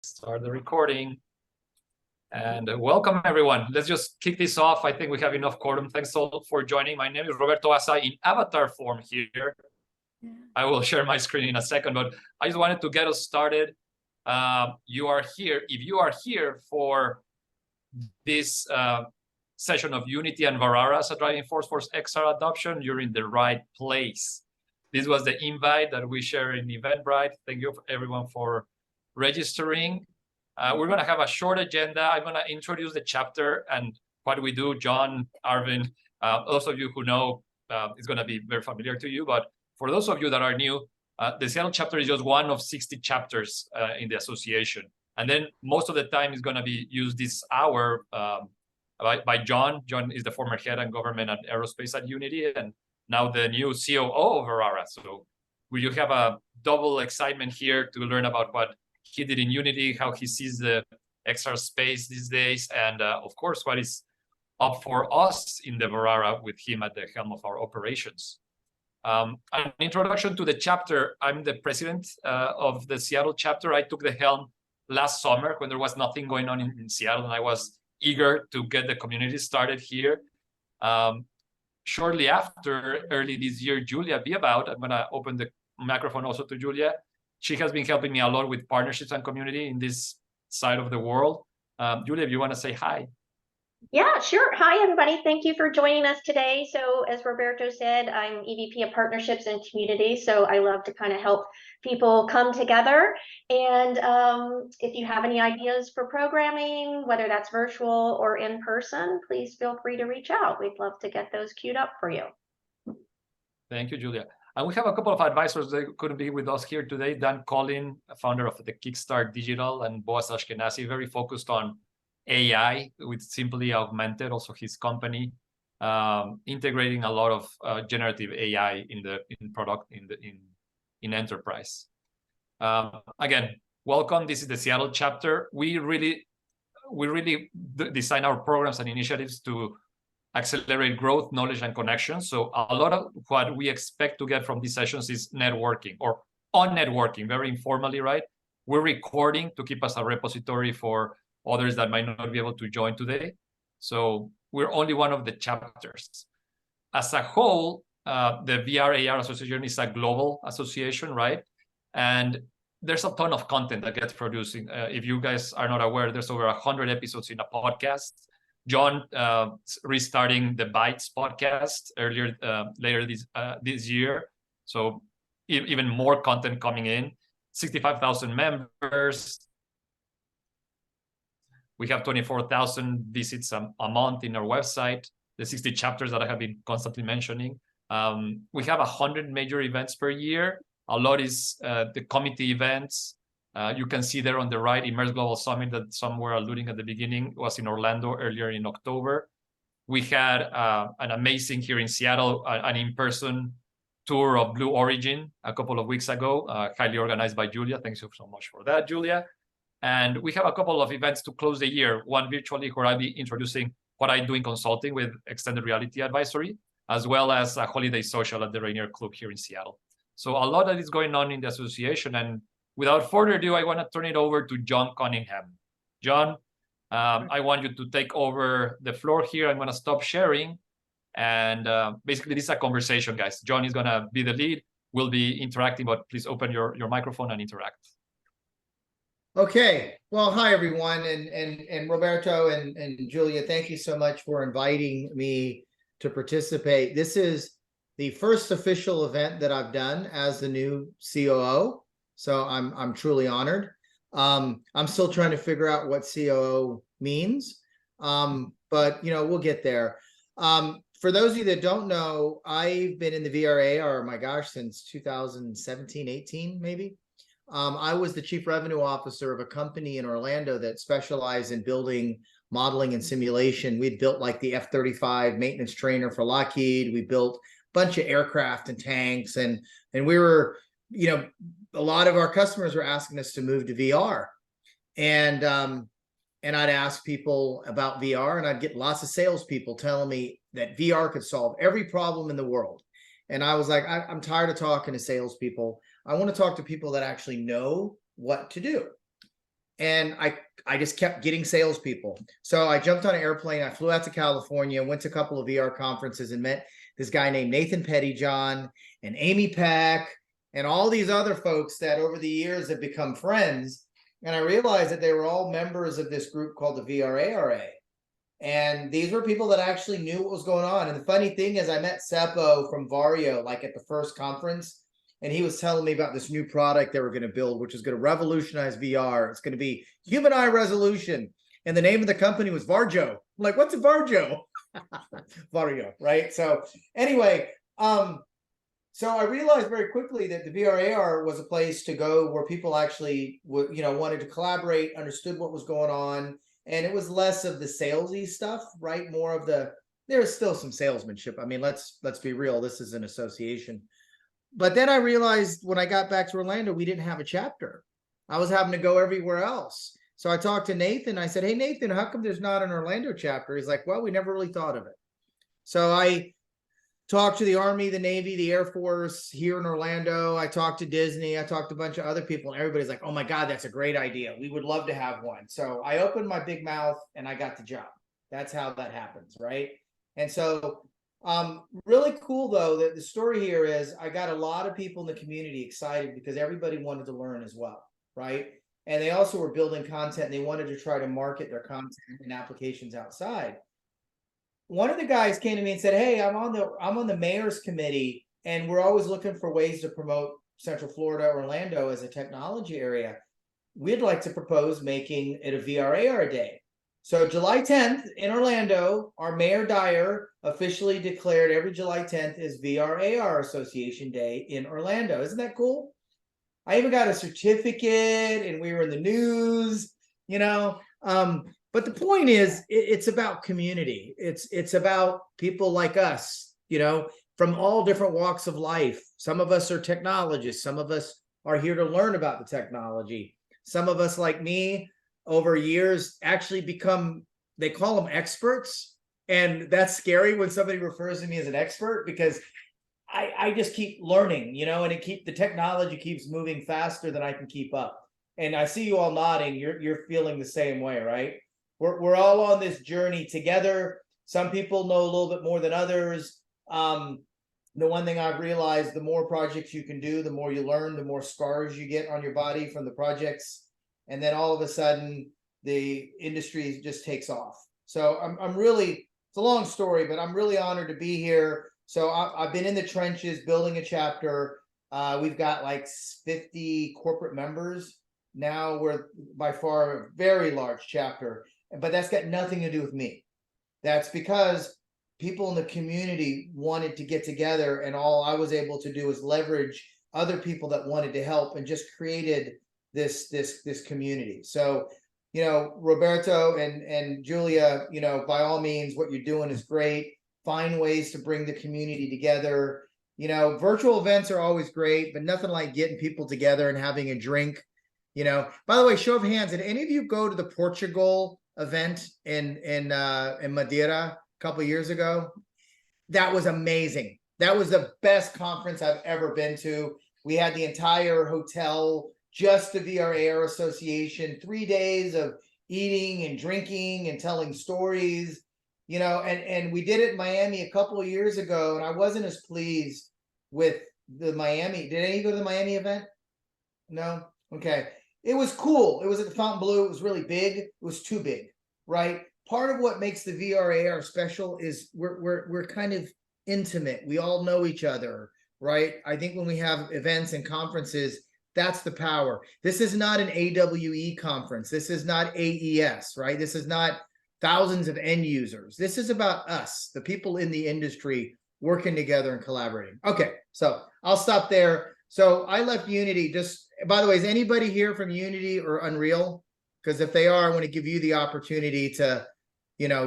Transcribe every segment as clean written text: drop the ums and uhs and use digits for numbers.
Start the recording. And welcome, everyone. Let's just kick this off. I think we have enough quorum. Thanks all for joining. My name is Roberto Asa in avatar form here. I will share my screen in a second, but I just wanted to get us started. You are here. If you are here for this session of Unity and VRARA as a driving force for XR adoption, you're in the right place. This was the invite that we share in Eventbrite. Thank you everyone for registering. We're going to have a short agenda. I'm going to introduce the chapter and what we do. John, Arvin, those of you who know, it's going to be very familiar to you. But for those of you that are new, the Seattle chapter is just one of 60 chapters in the association. And then most of the time is going to be used this hour by John. John is the former head of government at Aerospace at Unity and now the new COO of VRARA. So we have a double excitement here to learn about what he did in Unity, how he sees the XR space these days, and of course, what is up for us in the VRARA with him at the helm of our operations. An introduction to the chapter. I'm the president of the Seattle chapter. I took the helm last summer when there was nothing going on in Seattle, and I was eager to get the community started here. Shortly after, early this year, Julia Beabout, I'm going to open the microphone also to Julia. She has been helping me a lot with partnerships and community in this side of the world. Julia, if you want to say hi. Yeah, sure. Hi, everybody. Thank you for joining us today. So as Roberto said, I'm EVP of Partnerships and Community. So I love to kind of help people come together. And if you have any ideas for programming, whether that's virtual or in person, please feel free to reach out. We'd love to get those queued up for you. Thank you, Julia. And we have a couple of advisors that couldn't be with us here today. Dan Collin, founder of the Kickstart Digital, and Boaz Ashkenazi, very focused on AI with Simply Augmented, also his company, integrating a lot of generative AI in enterprise. Again, welcome. This is the Seattle chapter. We really design our programs and initiatives to accelerate growth, knowledge, and connections. So a lot of what we expect to get from these sessions is networking or on networking, very informally, right? We're recording to keep us a repository for others that might not be able to join today. So we're only one of the chapters. As a whole, the VRARA Association is a global association, right? And there's a ton of content that gets produced. If you guys are not aware, there's over 100 episodes in a podcast. John restarting the Bytes podcast later this year. So even more content coming in. 65,000 members. We have 24,000 visits a month in our website. The 60 chapters that I have been constantly mentioning. We have 100 major events per year. A lot is the committee events. You can see there on the right, Immerse Global Summit that some were alluding at the beginning was in Orlando earlier in October. We had an amazing here in Seattle, an in-person tour of Blue Origin a couple of weeks ago, highly organized by Julia. Thanks so much for that, Julia. And we have a couple of events to close the year, one virtually where I'll be introducing what I do in consulting with Extended Reality Advisory, as well as a holiday social at the Rainier Club here in Seattle. So a lot that is going on in the association, and without further ado, I want to turn it over to John Cunningham. John, I want you to take over the floor here. I'm going to stop sharing. And basically, this is a conversation, guys. John is going to be the lead. We'll be interacting, but please open your microphone and interact. Okay. Well, hi, everyone. And Roberto and Julia, thank you so much for inviting me to participate. This is the first official event that I've done as the new COO. So I'm truly honored. I'm still trying to figure out what COO means, but we'll get there. For those of you that don't know, I've been in the VRA, my gosh, since 2017, 18 maybe. I was the chief revenue officer of a company in Orlando that specialized in building modeling and simulation. We'd built like the F-35 maintenance trainer for Lockheed. We built a bunch of aircraft and tanks, and we were, a lot of our customers were asking us to move to VR, and I'd ask people about VR, and I'd get lots of salespeople telling me that VR could solve every problem in the world. And I was like, I'm tired of talking to salespeople. I want to talk to people that actually know what to do. And I just kept getting salespeople. So I jumped on an airplane. I flew out to California, went to a couple of VR conferences and met this guy named Nathan Pettyjohn and Amy Peck and all these other folks that over the years have become friends. And I realized that they were all members of this group called the VRARA. And these were people that actually knew what was going on. And the funny thing is I met Seppo from Vario, like at the first conference. And he was telling me about this new product they were going to build, which is going to revolutionize VR. It's going to be human eye resolution. And the name of the company was Varjo. I'm like, what's a Varjo? Vario, right? So anyway, so I realized very quickly that the VRAR was a place to go where people actually wanted to collaborate, understood what was going on. And it was less of the salesy stuff, right? More of there's still some salesmanship. I mean, let's be real. This is an association. But then I realized when I got back to Orlando, we didn't have a chapter. I was having to go everywhere else. So I talked to Nathan. I said, hey, Nathan, how come there's not an Orlando chapter? He's like, well, we never really thought of it. So I talked to the Army, the Navy, the Air Force here in Orlando. I talked to Disney. I talked to a bunch of other people. And everybody's like, oh, my God, that's a great idea. We would love to have one. So I opened my big mouth and I got the job. That's how that happens, right? And so really cool, though, that the story here is I got a lot of people in the community excited because everybody wanted to learn as well, right? And they also were building content and they wanted to try to market their content and applications outside. One of the guys came to me and said, hey, I'm on the mayor's committee and we're always looking for ways to promote Central Florida, Orlando as a technology area. We'd like to propose making it a VRAR day. So July 10th in Orlando, our Mayor Dyer officially declared every July 10th is VRAR Association Day in Orlando. Isn't that cool? I even got a certificate and we were in the news, but the point is it's about community. It's about people like us, from all different walks of life. Some of us are technologists. Some of us are here to learn about the technology. Some of us, like me, over years actually become, they call them experts. And that's scary when somebody refers to me as an expert because I just keep learning, and the technology keeps moving faster than I can keep up. And I see you all nodding. You're feeling the same way, right? We're all on this journey together. Some people know a little bit more than others. The one thing I've realized, the more projects you can do, the more you learn, the more scars you get on your body from the projects. And then all of a sudden, the industry just takes off. So I'm really, it's a long story, but I'm really honored to be here. So I've been in the trenches building a chapter. We've got like 50 corporate members. Now we're by far a very large chapter, but that's got nothing to do with me. That's because people in the community wanted to get together and all I was able to do is leverage other people that wanted to help and just created this community. So, Roberto and Julia, by all means, what you're doing is great. Find ways to bring the community together. Virtual events are always great, but nothing like getting people together and having a drink. By the way, show of hands, did any of you go to the Portugal event in Madeira a couple of years ago? That was amazing. That was the best conference I've ever been to. We had the entire hotel, just the VRAR Association, 3 days of eating and drinking and telling stories, and we did it in Miami a couple of years ago, and I wasn't as pleased with the Miami. Did any of you go to the Miami event? No? Okay. It was cool. It was at the Fontainebleau. It was really big. It was too big, right? Part of what makes the VRAR special is we're kind of intimate. We all know each other, right? I think when we have events and conferences, that's the power. This is not an AWE conference. This is not AES, right? This is not thousands of end users. This is about us, the people in the industry working together and collaborating. Okay, so I'll stop there. So I left Unity. Just, by the way, is anybody here from Unity or Unreal? Because if they are, I want to give you the opportunity to,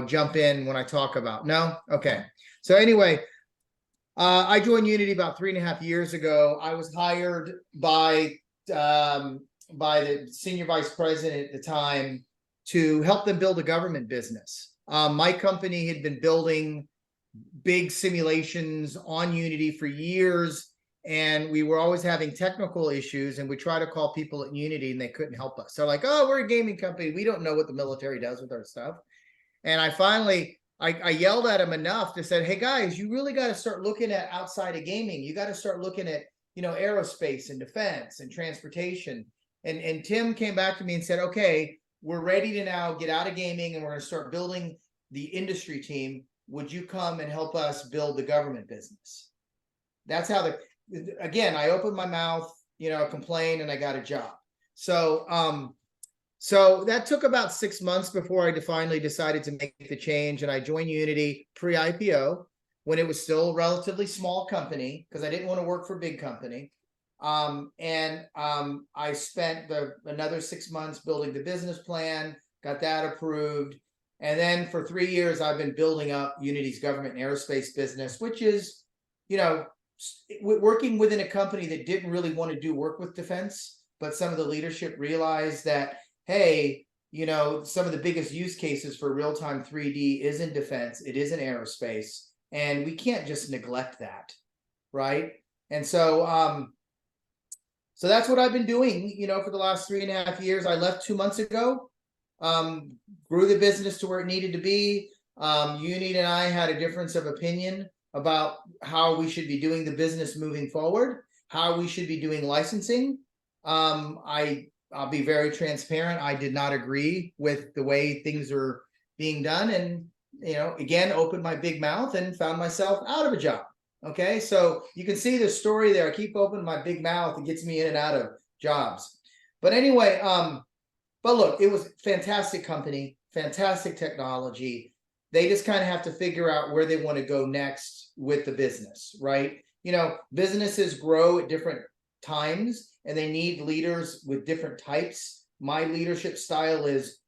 jump in when I talk about. No? Okay. So anyway, I joined Unity about 3.5 years ago. I was hired by the senior vice president at the time to help them build a government business. My company had been building big simulations on Unity for years, and we were always having technical issues, and we try to call people at Unity and they couldn't help us. So like, oh, we're a gaming company. We don't know what the military does with our stuff. And I finally, I yelled at him enough to say, hey guys, you really got to start looking at outside of gaming. You got to start looking at, you know, aerospace and defense and transportation. And Tim came back to me and said, okay, we're ready to now get out of gaming and we're going to start building the industry team. Would you come and help us build the government business? That's how again, I opened my mouth, you know, complained, and I got a job. So, so that took about 6 months before I finally decided to make the change. And I joined Unity pre-IPO when it was still a relatively small company, because I didn't want to work for a big company. I spent another 6 months building the business plan, got that approved. And then for 3 years, I've been building up Unity's government and aerospace business, which is, you know, working within a company that didn't really want to do work with defense, but some of the leadership realized that, hey, you know, some of the biggest use cases for real-time 3D is in defense, it is in aerospace, and we can't just neglect that, right? And so, so that's what I've been doing, you know, for the last 3.5 years. I left 2 months ago, grew the business to where it needed to be. Unity and I had a difference of opinion about how we should be doing the business moving forward, how we should be doing licensing. I'll be very transparent. I did not agree with the way things are being done, and, you know, again, opened my big mouth and found myself out of a job. Okay, so you can see the story there. I keep opening my big mouth. It gets me in and out of jobs. But anyway, but look, it was fantastic company, fantastic technology. They just kind of have to figure out where they want to go next with the business, right? You know, businesses grow at different times and they need leaders with different types. My leadership style is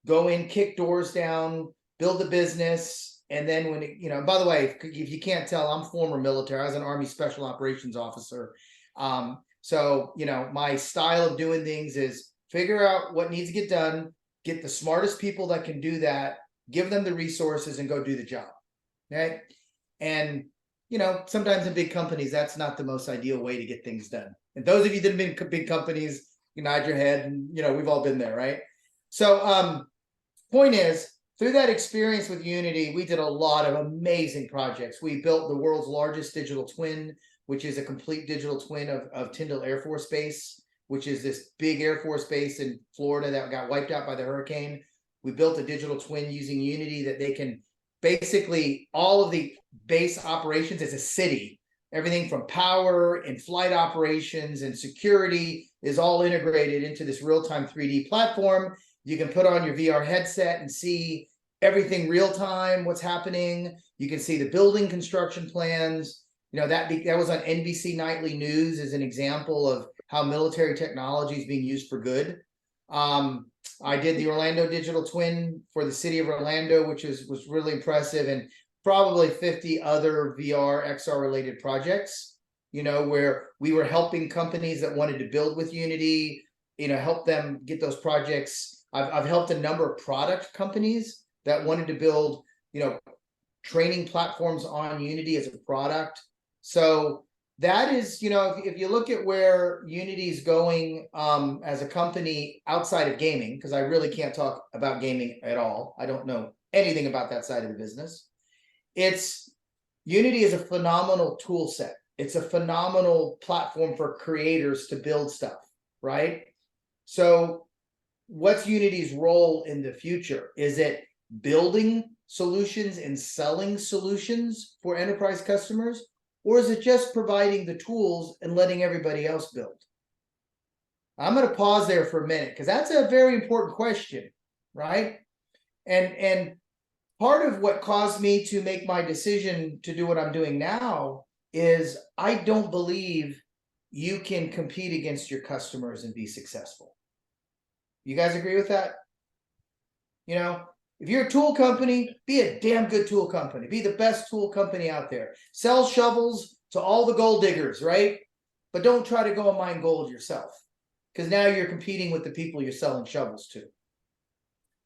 go in, kick doors down, build the business. And then when, you know, by the way, if you can't tell, I'm former military. I was an Army Special Operations officer. So, you know, my style of doing things is figure out what needs to get done, get the smartest people that can do that, give them the resources, and go do the job. Okay. And, you know, sometimes in big companies, that's not the most ideal way to get things done. And those of you that have been in big companies, you nod your head, and, you know, we've all been there, right? So, point is, through that experience with Unity, we did a lot of amazing projects. We built the world's largest digital twin, which is a complete digital twin of Tyndall Air Force Base, which is this big Air Force base in Florida that got wiped out by the hurricane. We built a digital twin using Unity that they can basically, all of the base operations as a city, everything from power and flight operations and security is all integrated into this real-time 3D platform. You can put on your VR headset and see everything real time, what's happening. You can see the building construction plans. You know, that was on NBC Nightly News as an example of how military technology is being used for good. I did the Orlando digital twin for the city of Orlando, which was really impressive, and probably 50 other VR, XR related projects, you know, where we were helping companies that wanted to build with Unity, you know, help them get those projects. I've helped a number of product companies that wanted to build, you know, training platforms on Unity as a product. So that is, you know, if you look at where Unity is going as a company outside of gaming, because I really can't talk about gaming at all. I don't know anything about that side of the business. Unity is a phenomenal tool set. It's a phenomenal platform for creators to build stuff, right? So what's Unity's role in the future? Is it building solutions and selling solutions for enterprise customers? Or is it just providing the tools and letting everybody else build? I'm going to pause there for a minute because that's a very important question, right? And part of what caused me to make my decision to do what I'm doing now is I don't believe you can compete against your customers and be successful. You guys agree with that? You know, if you're a tool company, be a damn good tool company. Be the best tool company out there. Sell shovels to all the gold diggers, right? But don't try to go and mine gold yourself, because now you're competing with the people you're selling shovels to.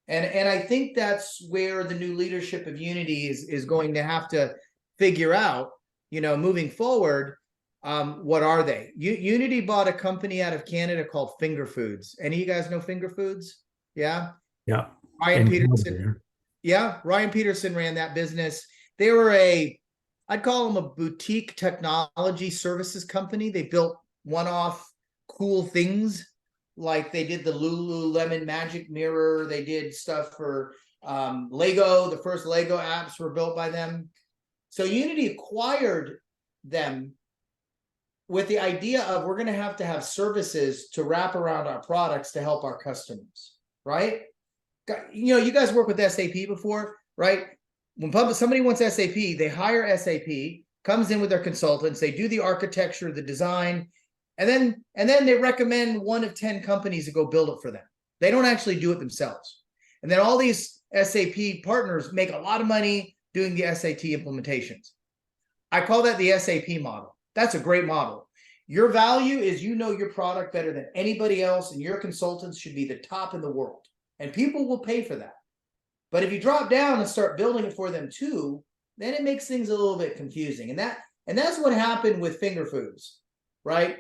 And I think that's where the new leadership of Unity is going to have to figure out, you know, moving forward, What are they? Unity bought a company out of Canada called Finger Foods. Any of you guys know Finger Foods? Yeah. Yeah. Ryan In Peterson. Canada. Yeah, Ryan Peterson ran that business. They were I'd call them a boutique technology services company. They built one-off cool things, like they did the Lululemon Magic Mirror. They did stuff for Lego. The first Lego apps were built by them. So Unity acquired them with the idea of we're going to have services to wrap around our products to help our customers, right? You know, you guys work with SAP before, right? When somebody wants SAP, they hire SAP, comes in with their consultants, they do the architecture, the design, and then they recommend 1 of 10 companies to go build it for them. They don't actually do it themselves. And then all these SAP partners make a lot of money doing the SAP implementations. I call that the SAP model. That's a great model. Your value is you know your product better than anybody else, and your consultants should be the top in the world. And people will pay for that. But if you drop down and start building it for them too, then it makes things a little bit confusing. And that's what happened with Finger Foods, right?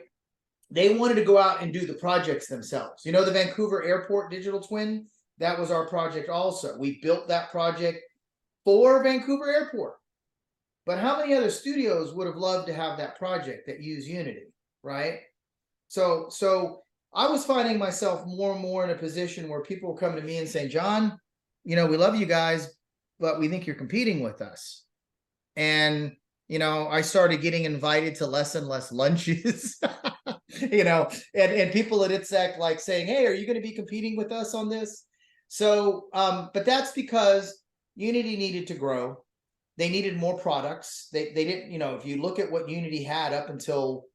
They wanted to go out and do the projects themselves. You know, the Vancouver Airport digital twin, that was our project also. We built that project for Vancouver Airport. But how many other studios would have loved to have that project that use Unity, right? So I was finding myself more and more in a position where people were coming to me and saying, John, you know, we love you guys, but we think you're competing with us. And, you know, I started getting invited to less and less lunches, you know, and people at ITSEC like saying, hey, are you going to be competing with us on this? So, but that's because Unity needed to grow. They needed more products. They didn't, you know, if you look at what Unity had up until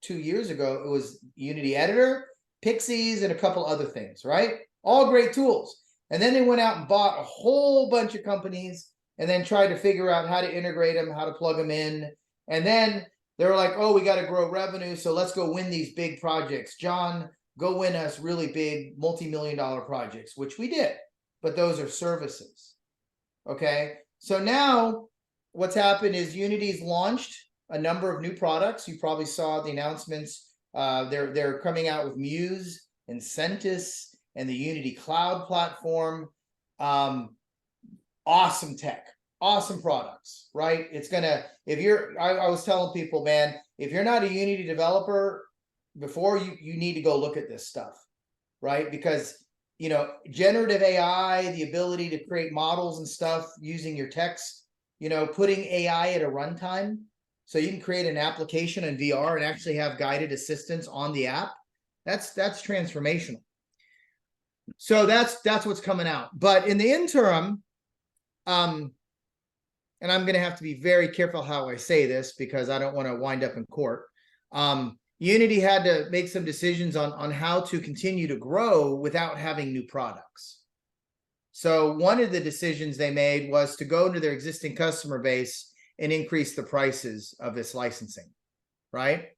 2 years ago, it was Unity Editor, Pixies, and a couple other things, right? All great tools. And then they went out and bought a whole bunch of companies and then tried to figure out how to integrate them, how to plug them in. And then they were like, oh, we got to grow revenue, so let's go win these big projects. John, go win us really big multi-million-dollar projects, which we did. But those are services, okay? So now what's happened is Unity's launched a number of new products. You probably saw the announcements. They're coming out with Muse and Centis and the Unity Cloud platform. Awesome tech, awesome products, right? It's gonna, I was telling people, man, if you're not a Unity developer before, you need to go look at this stuff, right? Because, you know, generative AI, the ability to create models and stuff using your text, you know, putting AI at a runtime, so you can create an application in VR and actually have guided assistance on the app. That's transformational. So that's what's coming out. But in the interim, and I'm going to have to be very careful how I say this because I don't want to wind up in court. Unity had to make some decisions on how to continue to grow without having new products. So one of the decisions they made was to go into their existing customer base and increase the prices of this licensing, right?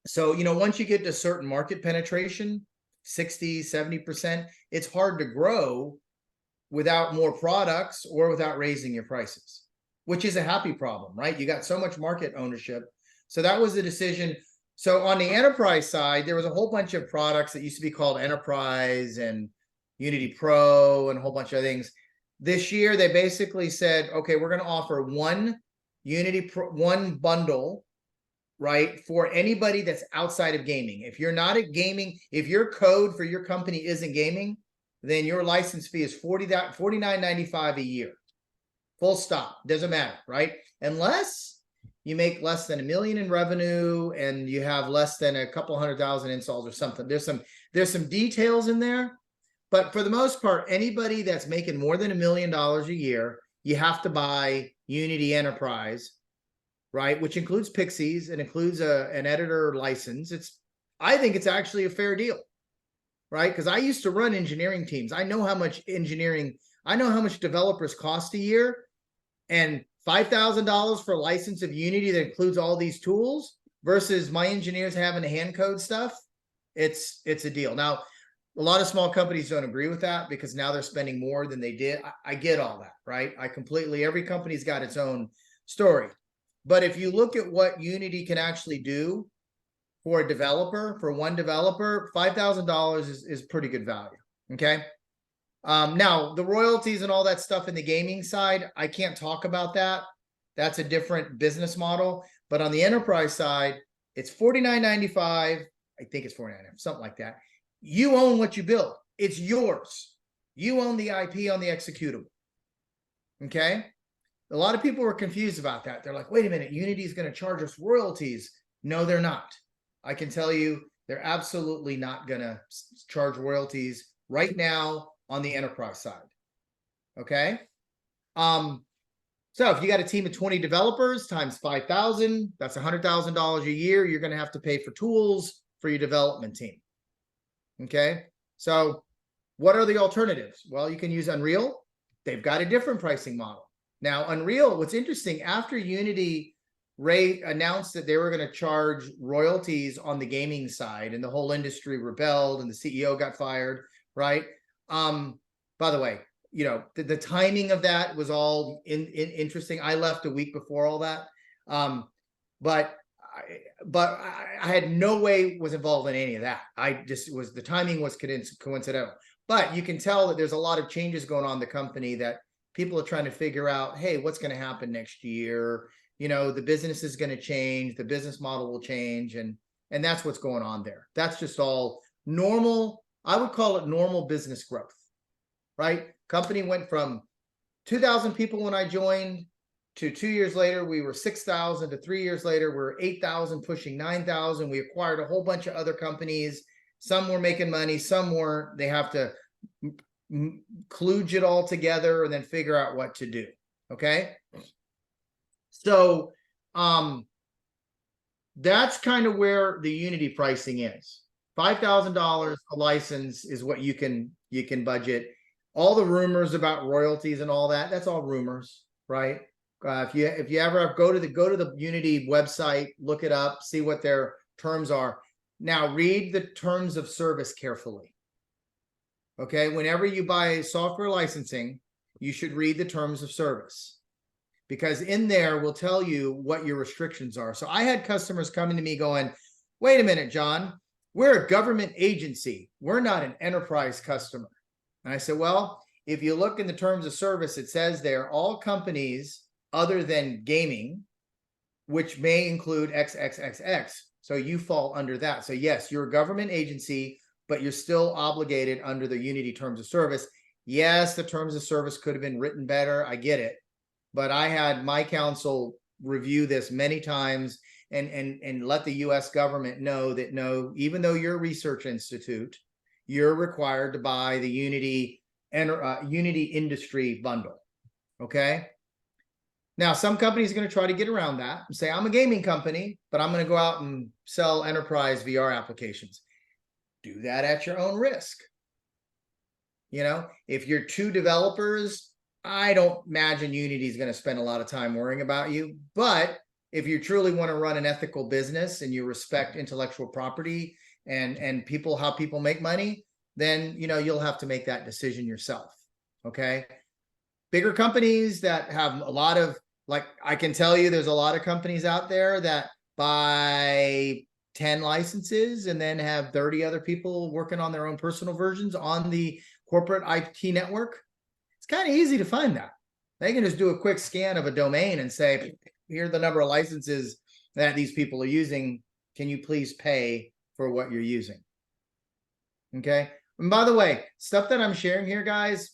So, you know, once you get to certain market penetration, 60, 70%, it's hard to grow without more products or without raising your prices, which is a happy problem, right? You got so much market ownership. So that was the decision. So on the enterprise side, there was a whole bunch of products that used to be called Enterprise and Unity Pro and a whole bunch of things. This year, they basically said, okay, we're going to offer one bundle, right, for anybody that's outside of gaming. If you're not at gaming, if your code for your company isn't gaming, then your license fee is $49.95 a year. Full stop. Doesn't matter, right? Unless you make less than $1 million in revenue and you have less than a couple 100,000 installs or something. There's some details in there. But for the most part, anybody that's making more than $1 million a year, you have to buy Unity Enterprise, right? Which includes Pixies and includes an editor license. I think it's actually a fair deal, right? Because I used to run engineering teams. I know how much developers cost a year, and $5,000 for a license of Unity that includes all these tools versus my engineers having to hand code stuff. It's a deal. Now, a lot of small companies don't agree with that because now they're spending more than they did. I get all that, right? Every company's got its own story. But if you look at what Unity can actually do for a developer, for one developer, $5,000 is pretty good value. Okay. Now the royalties and all that stuff in the gaming side, I can't talk about that. That's a different business model. But on the enterprise side, it's $49.95. I think it's $49.95, something like that. You own what you build. It's yours. You own the IP on the executable. Okay. A lot of people were confused about that. They're like, wait a minute, Unity is going to charge us royalties. No, they're not. I can tell you they're absolutely not going to charge royalties right now on the enterprise side. Okay. So if you got a team of 20 developers times 5,000, that's $100,000 a year. You're going to have to pay for tools for your development team. Okay. So what are the alternatives? Well, you can use Unreal. They've got a different pricing model. Now, Unreal, what's interesting, after Unity announced that they were going to charge royalties on the gaming side and the whole industry rebelled and the CEO got fired, right? By the way, you know, the timing of that was all interesting. I left a week before all that. But I had no way was involved in any of that. I just was, the timing was coincidental. But you can tell that there's a lot of changes going on in the company that people are trying to figure out, hey, what's going to happen next year? You know, the business is going to change, the business model will change, and that's what's going on there. That's just all normal. I would call it normal business growth, right? Company went from 2,000 people when I joined to 2 years later, we were 6,000 to 3 years later, we're 8,000, pushing 9,000. We acquired a whole bunch of other companies. Some were making money, some weren't. They have to kludge it all together and then figure out what to do. Okay. So that's kind of where the Unity pricing is. $5,000 a license is what you can budget. All the rumors about royalties and all that, that's all rumors, right? If you ever go to the Unity website, look it up, see what their terms are. Now read the terms of service carefully. Okay, whenever you buy software licensing, you should read the terms of service, because in there will tell you what your restrictions are. So I had customers coming to me going, wait a minute, John, we're a government agency. We're not an enterprise customer. And I said, well, if you look in the terms of service, it says there, all companies other than gaming, which may include XXXX. So you fall under that. So yes, you're a government agency, but you're still obligated under the Unity terms of service. Yes, the terms of service could have been written better. I get it. But I had my counsel review this many times and let the US government know that no, even though you're a research institute, you're required to buy the Unity industry bundle. Okay. Now, some companies are going to try to get around that and say, I'm a gaming company, but I'm going to go out and sell enterprise VR applications. Do that at your own risk. You know, if you're two developers, I don't imagine Unity is going to spend a lot of time worrying about you. But if you truly want to run an ethical business and you respect intellectual property and people, how people make money, then, you know, you'll have to make that decision yourself. Okay. Bigger companies that have a lot of, like, I can tell you there's a lot of companies out there that buy 10 licenses and then have 30 other people working on their own personal versions on the corporate IT network. It's kind of easy to find that. They can just do a quick scan of a domain and say, here's the number of licenses that these people are using. Can you please pay for what you're using? Okay. And by the way, stuff that I'm sharing here, guys,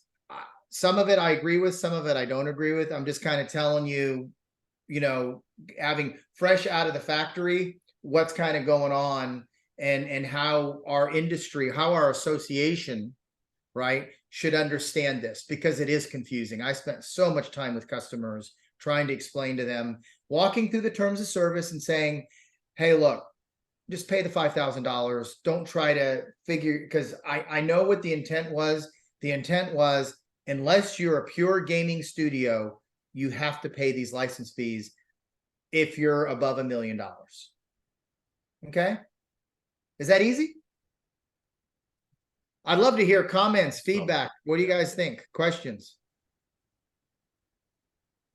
some of it I agree with, some of it I don't agree with. I'm just kind of telling you, you know, having fresh out of the factory, what's kind of going on and how our industry, how our association, right, should understand this, because it is confusing. I spent so much time with customers trying to explain to them, walking through the terms of service and saying, hey, look, just pay the $5,000. Don't try to figure, because I know what the intent was. The intent was, unless you're a pure gaming studio, you have to pay these license fees if you're above $1 million. Okay? Is that easy? I'd love to hear comments, feedback. What do you guys think? Questions?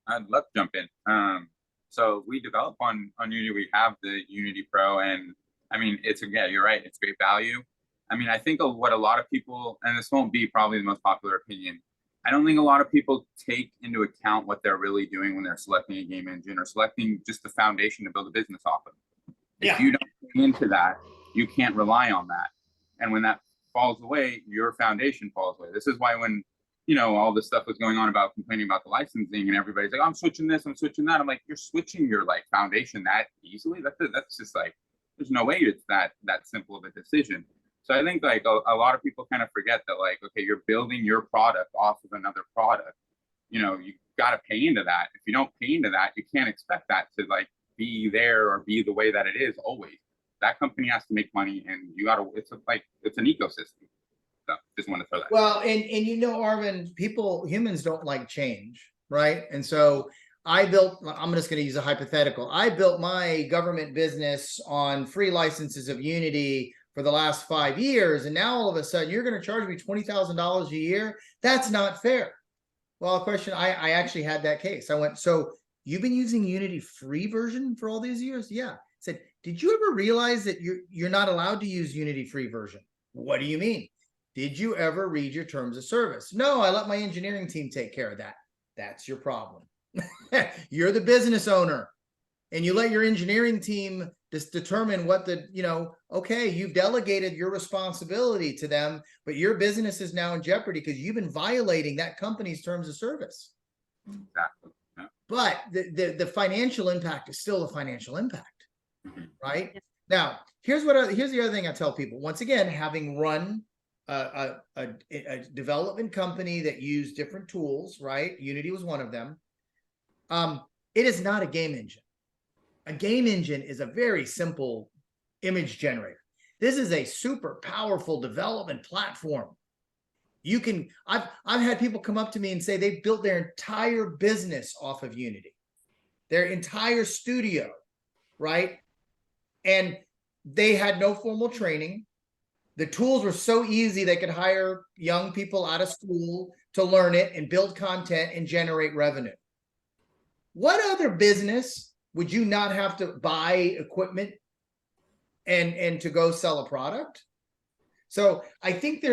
I'd love to jump in. So we develop on Unity. We have the Unity Pro, and I mean, yeah, you're right. It's great value. I mean, I think what a lot of people, and this won't be probably the most popular opinion, I don't think a lot of people take into account what they're really doing when they're selecting a game engine or selecting just the foundation to build a business off of. If you don't pay into that, you can't rely on that. And when that falls away, your foundation falls away. This is why when, you know, all this stuff was going on about complaining about the licensing and everybody's like, oh, I'm switching this, I'm switching that. I'm like, you're switching your like foundation that easily? That's just like, there's no way it's that simple of a decision. So I think like a lot of people kind of forget that like, okay, you're building your product off of another product. You know, you got to pay into that. If you don't pay into that, you can't expect that to like be there or be the way that it is always. That company has to make money, and you got to. It's an ecosystem. So just want to throw that. Well, and you know, Arvin, humans don't like change, right? And so I'm just going to use a hypothetical. I built my government business on free licenses of Unity for the last 5 years, and now all of a sudden you're going to charge me $20,000 a year. That's not fair. Well, a question, I actually had that case. I went, so you've been using Unity free version for all these years? Yeah. I said, did you ever realize that you're not allowed to use Unity free version? What do you mean? Did you ever read your terms of service? No, I let my engineering team take care of that. That's your problem. You're the business owner, and you let your engineering team just determine what okay, you've delegated your responsibility to them, but your business is now in jeopardy because you've been violating that company's terms of service. Exactly. Yeah. But the financial impact is still a financial impact, right? Now, here's the other thing I tell people. Once again, having run a development company that used different tools, right? Unity was one of them. It is not a game engine. A game engine is a very simple image generator. This is a super powerful development platform. I've had people come up to me and say they built their entire business off of Unity, their entire studio, right? And they had no formal training. The tools were so easy they could hire young people out of school to learn it and build content and generate revenue. What other business would you not have to buy equipment and to go sell a product? So I think there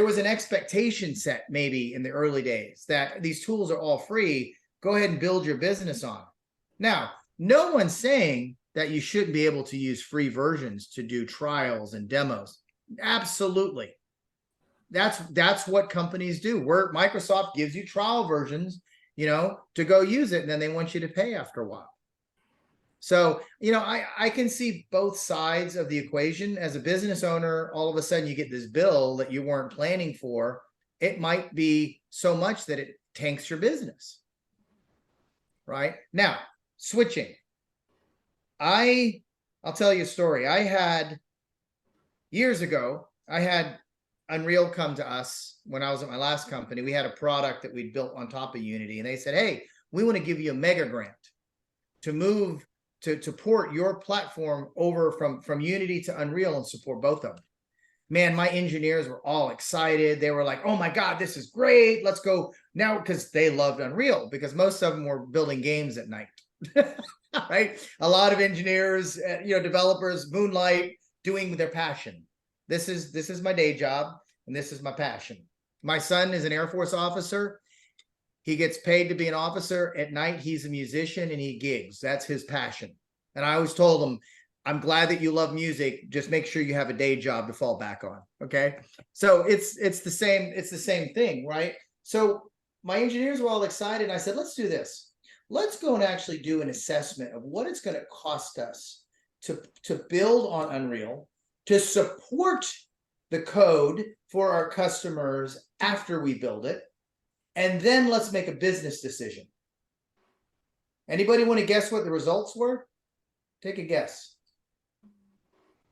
was an expectation set maybe in the early days that these tools are all free. Go ahead and build your business on. Now, no one's saying that you shouldn't be able to use free versions to do trials and demos. Absolutely. That's what companies do. Microsoft gives you trial versions, to go use it, and then they want you to pay after a while. So, I can see both sides of the equation. As a business owner, all of a sudden you get this bill that you weren't planning for. It might be so much that it tanks your business. Right? Now, switching. I'll tell you a story. Years ago, I had Unreal come to us when I was at my last company. We had a product that we'd built on top of Unity, and they said, hey, we want to give you a mega grant to move to port your platform over from Unity to Unreal and support both of them. Man, my engineers were all excited. They were like, oh my God, this is great. Let's go now, because they loved Unreal, because most of them were building games at night. Right? A lot of engineers, developers moonlight doing their passion. This is my day job, and this is my passion. My son is an Air Force officer. He gets paid to be an officer. At night, he's a musician and he gigs. That's his passion. And I always told him, I'm glad that you love music. Just make sure you have a day job to fall back on. Okay. So it's the same thing, right? So my engineers were all excited. I said, let's do this. Let's go and actually do an assessment of what it's going to cost us to build on Unreal, to support the code for our customers after we build it. And then let's make a business decision. Anybody want to guess what the results were? Take a guess.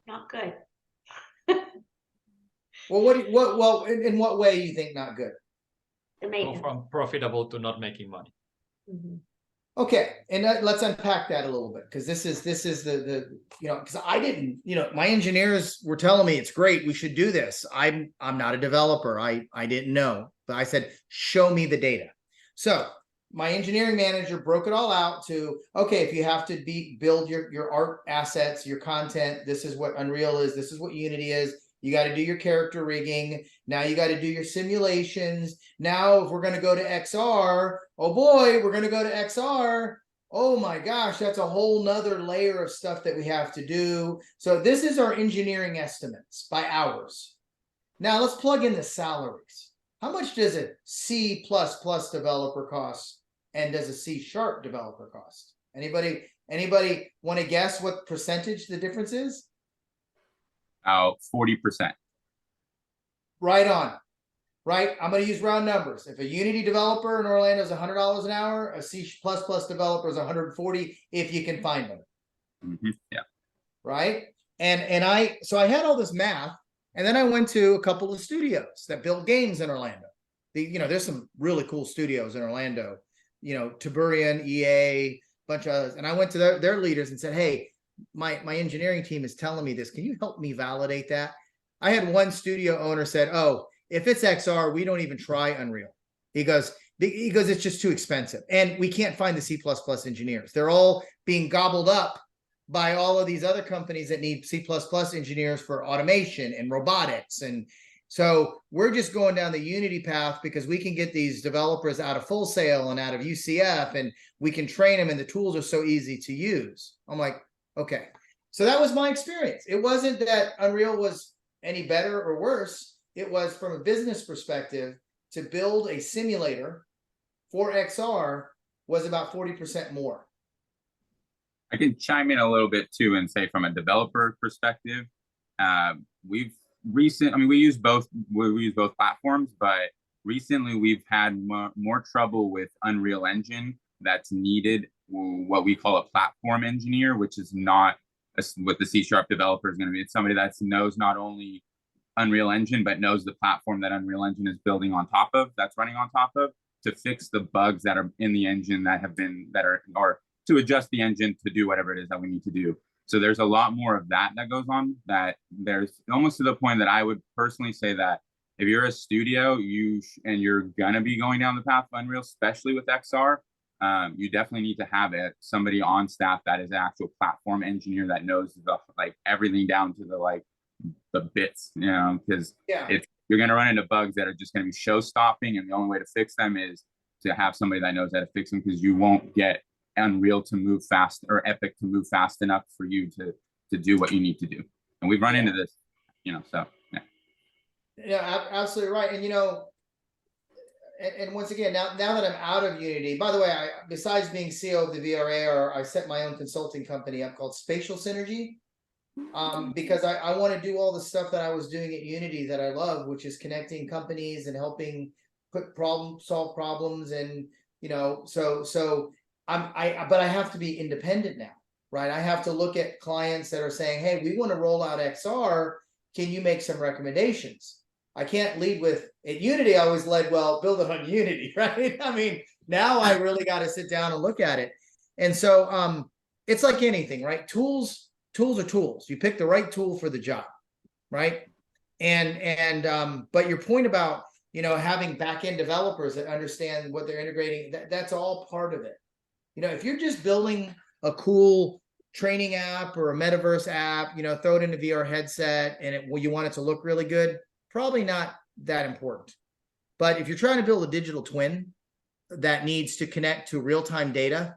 Not good. Well, in what way you think not good? Go from profitable to not making money. Mm-hmm. Okay, and let's unpack that a little bit, because this is the because I didn't, my engineers were telling me it's great, we should do this. I'm not a developer. I didn't know, but I said, show me the data. So my engineering manager broke it all out to, okay, if you have to build your art assets, your content, this is what Unreal is, this is what Unity is. You got to do your character rigging. Now you got to do your simulations. Now, if we're going to go to XR, oh boy, we're going to go to XR. Oh my gosh, that's a whole nother layer of stuff that we have to do. So this is our engineering estimates by hours. Now let's plug in the salaries. How much does a C++ developer cost? And does a C# developer cost? Anybody want to guess what percentage the difference is? 40%. Right on. Right. I'm going to use round numbers. If a Unity developer in Orlando is $100 an hour, a C++ developer is 140 if you can find them. Yeah. Right. And I had all this math, and then I went to a couple of studios that build games in Orlando. There's some really cool studios in Orlando. Tiberian, EA, bunch of others. And I went to their leaders and said, hey, my engineering team is telling me this. Can you help me validate that? I had one studio owner said, oh, if it's XR, we don't even try Unreal. He goes, it's just too expensive. And we can't find the C++ engineers. They're all being gobbled up by all of these other companies that need C++ engineers for automation and robotics. And so we're just going down the Unity path because we can get these developers out of Full Sail and out of UCF, and we can train them, and the tools are so easy to use. I'm like, okay. So that was my experience. It wasn't that Unreal was any better or worse. It was, from a business perspective, to build a simulator for XR was about 40% more. I can chime in a little bit too and say, from a developer perspective, we use both platforms, but recently we've had more trouble with Unreal Engine that's needed what we call a platform engineer, which is not what the C# developer is going to be. It's somebody that knows not only Unreal Engine, but knows the platform that Unreal Engine is building on top of, that's running on top of, to fix the bugs that are in the engine or to adjust the engine to do whatever it is that we need to do. So there's a lot more of that goes on, that there's almost to the point that I would personally say that if you're a studio, and you're gonna be going down the path of Unreal, especially with XR, you definitely need to have somebody on staff that is an actual platform engineer that knows everything down to the bits, because you're going to run into bugs that are just going to be show stopping, and the only way to fix them is to have somebody that knows how to fix them, because you won't get Unreal to move fast or Epic to move fast enough for you to do what you need to do. And we've run into this, so yeah. Yeah, absolutely right. And and once again, now that I'm out of Unity, by the way, besides being CEO of the VRARA, I set my own consulting company up called Spatial Synergy. Because I want to do all the stuff that I was doing at Unity that I love, which is connecting companies and helping solve problems. And, but I have to be independent now, right? I have to look at clients that are saying, hey, we want to roll out XR. Can you make some recommendations? I can't lead with, at Unity, I always led, well, build it on Unity, right? I mean, now I really got to sit down and look at it. And so it's like anything, right? Tools are tools. You pick the right tool for the job, right? But your point about, having back-end developers that understand what they're integrating, that's all part of it. If you're just building a cool training app or a metaverse app, throw it in a VR headset and you want it to look really good, probably not that important. But if you're trying to build a digital twin that needs to connect to real-time data,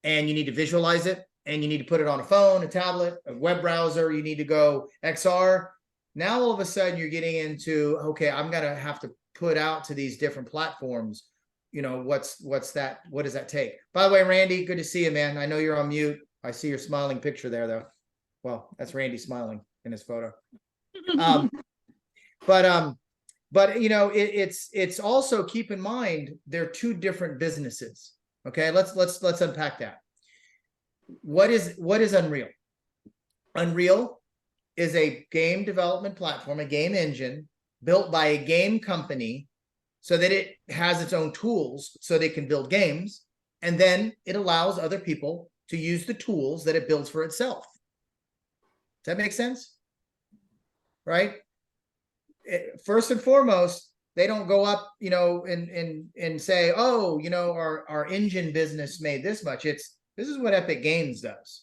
and you need to visualize it, and you need to put it on a phone, a tablet, a web browser, you need to go XR. Now, all of a sudden, you're getting into, okay, I'm going to have to put out to these different platforms. What's that? What does that take? By the way, Randy, good to see you, man. I know you're on mute. I see your smiling picture there, though. Well, that's Randy smiling in his photo. But it's also, keep in mind, they're two different businesses. Okay, let's unpack that. What is Unreal? Unreal is a game development platform, a game engine built by a game company so that it has its own tools so they can build games, and then it allows other people to use the tools that it builds for itself. Does that make sense? Right? First and foremost, They don't go up, you know, and say, oh, you know, our engine business made this much. This is what Epic Games does.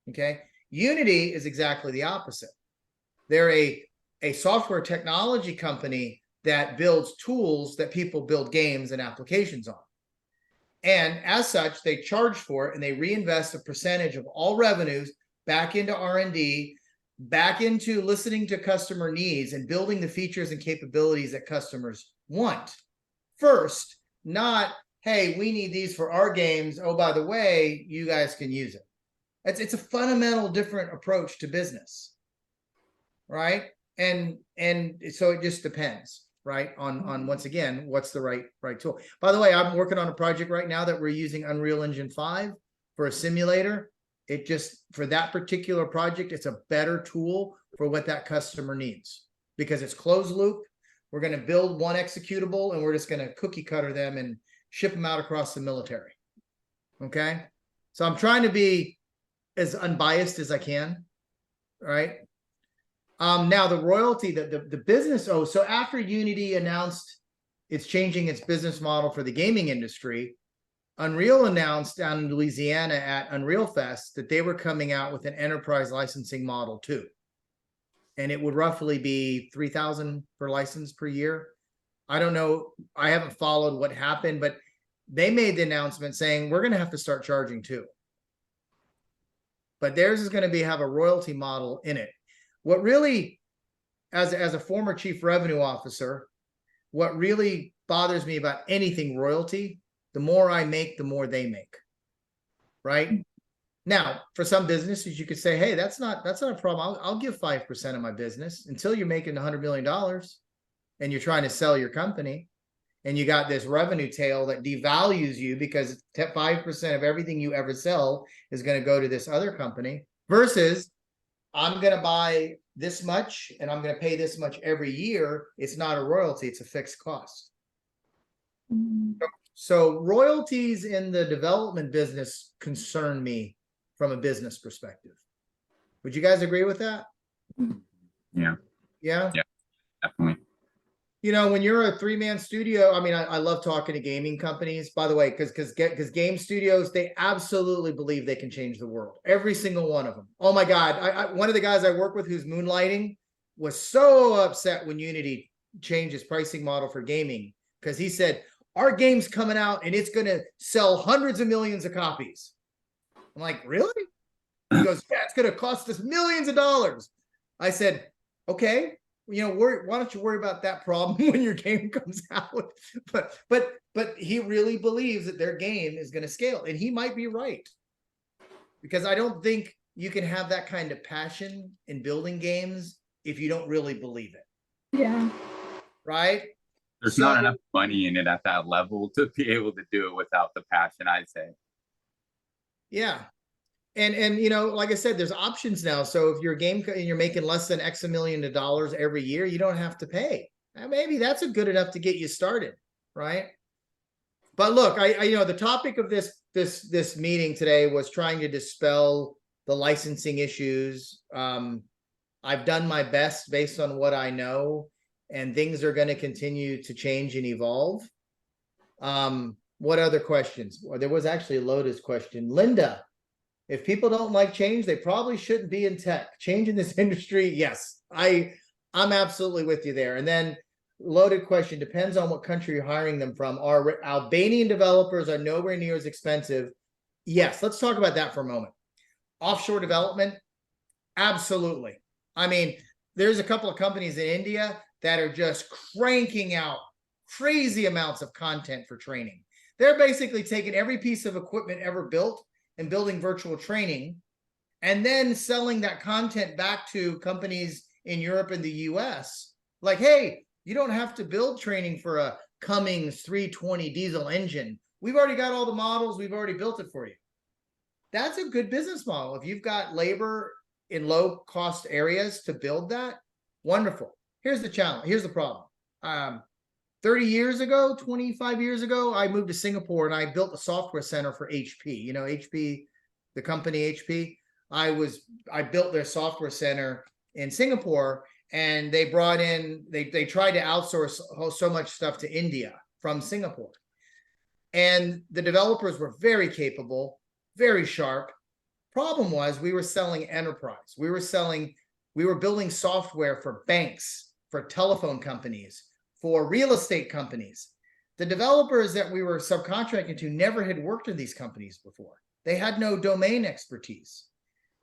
Okay. Unity is exactly the opposite. They're a software technology company that builds tools that people build games and applications on. And as such, they charge for it and they reinvest a percentage of all revenues back into R&D, back into listening to customer needs and building the features and capabilities that customers want first, not, hey, we need these for our games. Oh, by the way, you guys can use it. It's a fundamental different approach to business, right? And so it just depends, right? On once again, what's the right tool. By the way, I'm working on a project right now that we're using Unreal Engine 5 for a simulator. It just, for that particular project, it's a better tool for what that customer needs because it's closed loop. We're going to build one executable and we're just going to cookie cutter them and ship them out across the military. Okay. So I'm trying to be as unbiased as I can. Right. Now the royalty, the business. So after Unity announced it's changing its business model for the gaming industry, Unreal announced down in Louisiana at Unreal Fest that they were coming out with an enterprise licensing model too. And it would roughly be $3,000 per license per year. I don't know. I haven't followed what happened, but they made the announcement saying we're going to have to start charging too. But theirs is going to have a royalty model in it. What really, as a former chief revenue officer, what really bothers me about anything royalty, the more I make, the more they make. Right? Now, for some businesses, you could say, hey, that's not a problem. I'll give 5% of my business until you're making $100 million and you're trying to sell your company and you got this revenue tail that devalues you because 5% of everything you ever sell is going to go to this other company versus I'm going to buy this much and I'm going to pay this much every year. It's not a royalty. It's a fixed cost. So royalties in the development business concern me from a business perspective. Would you guys agree with that? Yeah. Yeah? Yeah, definitely. You know, when you're a three-man studio, I mean, I love talking to gaming companies, by the way, because game studios, they absolutely believe they can change the world. Every single one of them. Oh my God. One of the guys I work with who's moonlighting was so upset when Unity changed its pricing model for gaming because he said, our game's coming out and it's going to sell hundreds of millions of copies. I'm like, really? He goes, yeah, it's going to cost us millions of dollars. I said, okay, you know, why don't you worry about that problem when your game comes out? But he really believes that their game is going to scale, and he might be right. Because I don't think you can have that kind of passion in building games if you don't really believe it. Yeah. Right? There's not enough money in it at that level to be able to do it without the passion, I'd say. Yeah. And you know, like I said, there's options now. So if you're a game and you're making less than X million of dollars every year, you don't have to pay. And maybe that's a good enough to get you started, right? But look, I you know, the topic of this meeting today was trying to dispel the licensing issues. I've done my best based on what I know, and things are going to continue to change and evolve. What other questions? Well, there was actually a Lotus question. Linda, if people don't like change, they probably shouldn't be in tech. Change in this industry, yes, I'm absolutely with you there. And then loaded question, depends on what country you're hiring them from. Our Albanian developers are nowhere near as expensive. Yes, let's talk about that for a moment. Offshore development, absolutely. I mean, there's a couple of companies in India that are just cranking out crazy amounts of content for training. They're basically taking every piece of equipment ever built and building virtual training, and then selling that content back to companies in Europe and the US. Like, hey, you don't have to build training for a Cummins 320 diesel engine. We've already got all the models. We've already built it for you. That's a good business model. If you've got labor in low cost areas to build that, wonderful. Here's the challenge. Here's the problem. 30 years ago, 25 years ago, I moved to Singapore and I built a software center for HP. You know, HP, the company HP. I built their software center in Singapore, and they brought in, they tried to outsource so much stuff to India from Singapore. And the developers were very capable, very sharp. Problem was, we were selling enterprise. We were building software for banks, for telephone companies, for real estate companies. The developers that we were subcontracting to never had worked in these companies before. They had no domain expertise.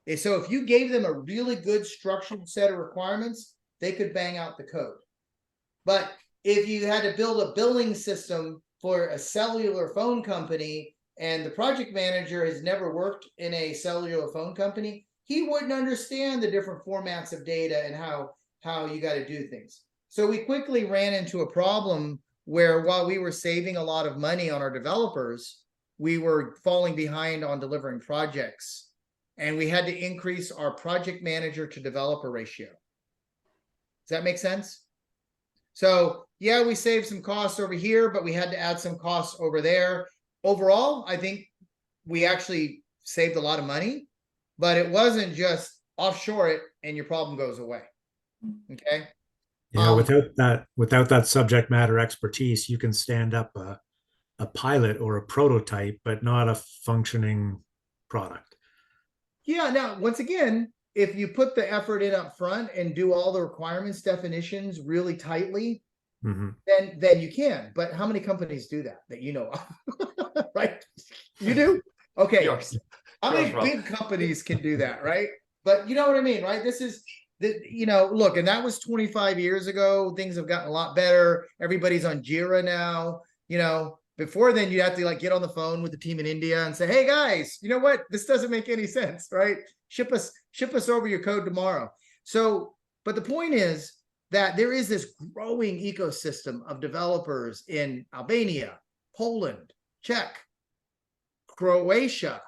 And so if you gave them a really good structured set of requirements, they could bang out the code. But if you had to build a billing system for a cellular phone company, and the project manager has never worked in a cellular phone company, he wouldn't understand the different formats of data and how you got to do things. So we quickly ran into a problem where, while we were saving a lot of money on our developers, we were falling behind on delivering projects, and we had to increase our project manager to developer ratio. Does that make sense? So yeah, we saved some costs over here, but we had to add some costs over there. Overall, I think we actually saved a lot of money, but it wasn't just offshore it and your problem goes away. Okay. Yeah, without that subject matter expertise, you can stand up a pilot or a prototype, but not a functioning product. Yeah. Now, once again, if you put the effort in up front and do all the requirements definitions really tightly, then you can. But how many companies do that you know of? Right? You do? Okay. How many big companies can do that, right? But you know what I mean, right? This is look, and that was 25 years ago. Things have gotten a lot better. Everybody's on Jira now. Before then, you'd have to get on the phone with the team in India and say, hey guys, you know what? This doesn't make any sense, right? Ship us over your code tomorrow. So, but the point is that there is this growing ecosystem of developers in Albania, Poland, Czech, Croatia,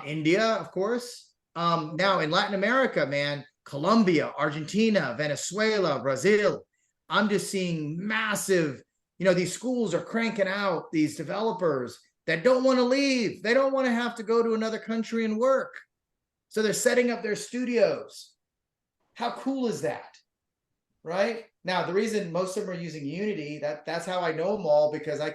India, of course. Now in Latin America, man, Colombia, Argentina, Venezuela, Brazil. I'm just seeing massive, these schools are cranking out these developers that don't want to leave. They don't want to have to go to another country and work. So they're setting up their studios. How cool is that? Right? Now, the reason most of them are using Unity, that's how I know them all, because I